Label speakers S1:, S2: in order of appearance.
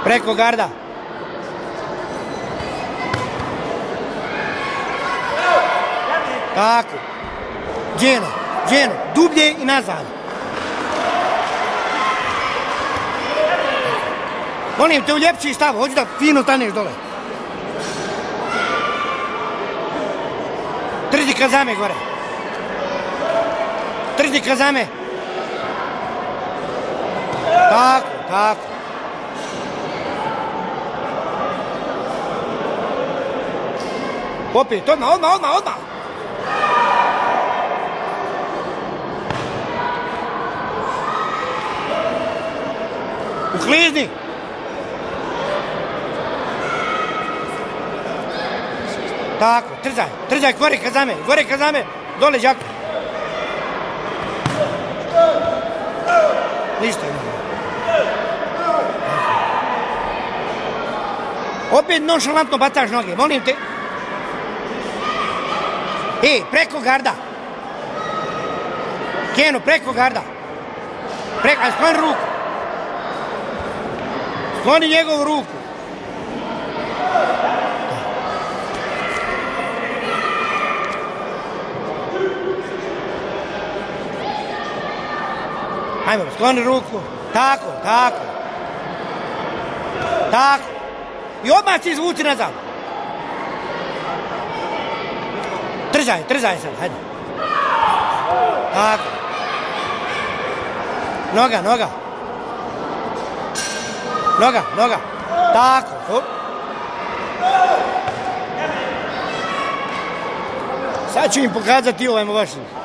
S1: Preko garda. Tako. Dženo. Dublje i nazad. Molim te u ljepši stav. Hoću da fino taneš dole. Trži kazame gore. Trži kazame. Tako. Opet, odmah. Uklizni. Tako, trzaj, gore kazame, dole đako. Ništa. Opet nonšalantno bacaš noge, molim te. Preko garda. Keno, preko garda. Skloni ruku. Skloni njegovu ruku. Ajmo, skloni ruku. Tako. I odmah se izvuci nazad. Trzaj sad, hajde. Tako. Noga. Tako. Sad ću im pokazati ovaj moćnik.